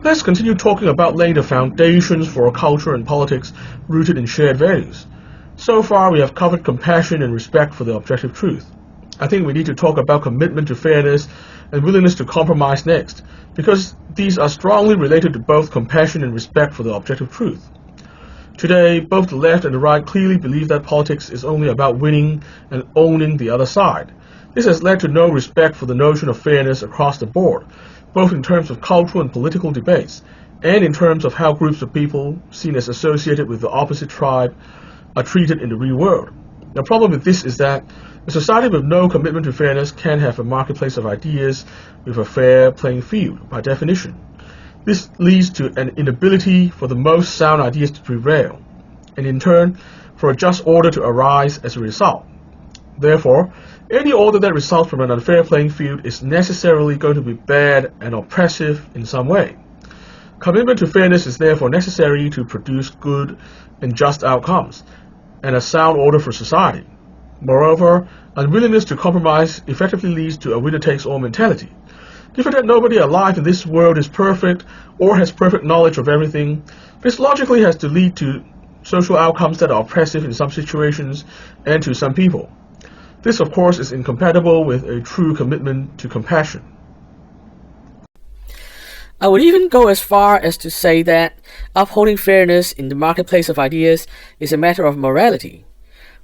Let's continue talking about laying the foundations for a culture and politics rooted in shared values. So far, we have covered compassion and respect for the objective truth. I think we need to talk about commitment to fairness and willingness to compromise next, because these are strongly related to both compassion and respect for the objective truth. Today, both the left and the right clearly believe that politics is only about winning and owning the other side. This has led to no respect for the notion of fairness across the board, both in terms of cultural and political debates, and in terms of how groups of people seen as associated with the opposite tribe are treated in the real world. The problem with this is that a society with no commitment to fairness can have a marketplace of ideas with a fair playing field, by definition. This leads to an inability for the most sound ideas to prevail, and in turn, for a just order to arise as a result. Therefore, any order that results from an unfair playing field is necessarily going to be bad and oppressive in some way. Commitment to fairness is therefore necessary to produce good and just outcomes, and a sound order for society. Moreover, unwillingness to compromise effectively leads to a winner-takes-all mentality. Given that nobody alive in this world is perfect or has perfect knowledge of everything, this logically has to lead to social outcomes that are oppressive in some situations and to some people. This, of course, is incompatible with a true commitment to compassion. I would even go as far as to say that upholding fairness in the marketplace of ideas is a matter of morality.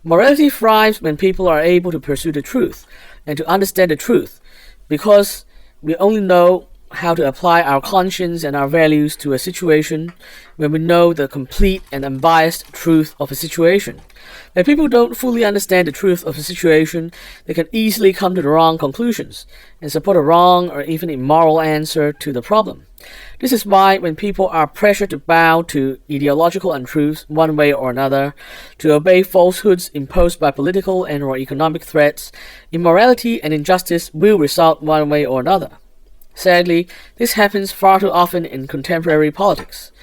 Morality thrives when people are able to pursue the truth and to understand the truth, because we only know how to apply our conscience and our values to a situation when we know the complete and unbiased truth of a situation. When people don't fully understand the truth of a situation, they can easily come to the wrong conclusions and support a wrong or even immoral answer to the problem. This is why when people are pressured to bow to ideological untruths one way or another, to obey falsehoods imposed by political and or economic threats, immorality and injustice will result one way or another. Sadly, this happens far too often in contemporary politics.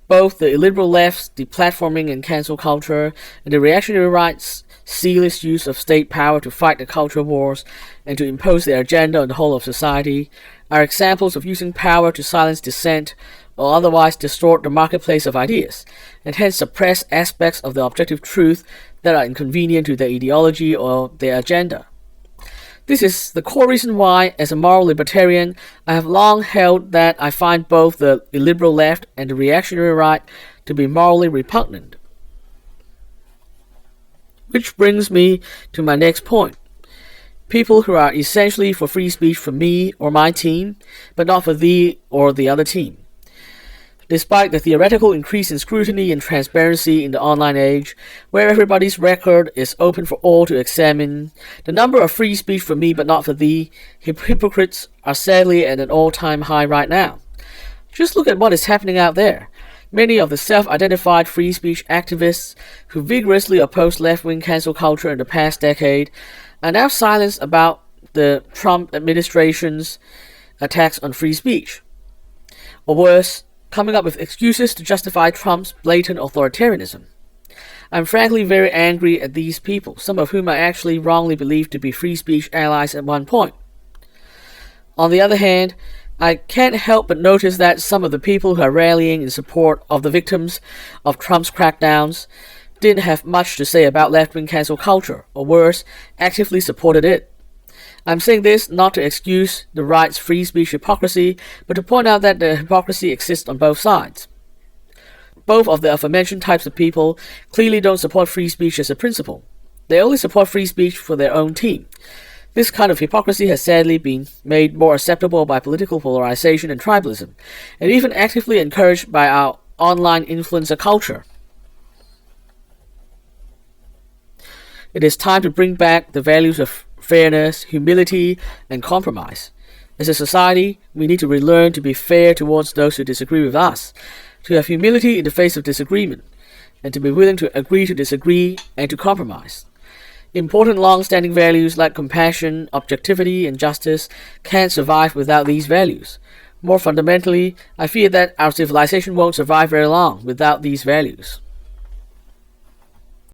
Both the illiberal left's deplatforming and cancel culture and the reactionary right's zealous use of state power to fight the cultural wars and to impose their agenda on the whole of society are examples of using power to silence dissent or otherwise distort the marketplace of ideas, and hence suppress aspects of the objective truth that are inconvenient to their ideology or their agenda. This is the core reason why, as a moral libertarian, I have long held that I find both the illiberal left and the reactionary right to be morally repugnant. Which brings me to my next point. People who are essentially for free speech for me or my team, but not for thee or the other team. Despite the theoretical increase in scrutiny and transparency in the online age, where everybody's record is open for all to examine, the number of free speech for me but not for thee hypocrites are sadly at an all-time high right now. Just look at what is happening out there. Many of the self-identified free speech activists who vigorously opposed left-wing cancel culture in the past decade are now silenced about the Trump administration's attacks on free speech. Or worse, coming up with excuses to justify Trump's blatant authoritarianism. I'm frankly very angry at these people, some of whom I actually wrongly believed to be free speech allies at one point. On the other hand, I can't help but notice that some of the people who are rallying in support of the victims of Trump's crackdowns didn't have much to say about left-wing cancel culture, or worse, actively supported it. I'm saying this not to excuse the right's free speech hypocrisy, but to point out that the hypocrisy exists on both sides. Both of the aforementioned types of people clearly don't support free speech as a principle. They only support free speech for their own team. This kind of hypocrisy has sadly been made more acceptable by political polarization and tribalism, and even actively encouraged by our online influencer culture. It is time to bring back the values of fairness, humility, and compromise. As a society, we need to relearn to be fair towards those who disagree with us, to have humility in the face of disagreement, and to be willing to agree to disagree and to compromise. Important long-standing values like compassion, objectivity, and justice can't survive without these values. More fundamentally, I fear that our civilization won't survive very long without these values.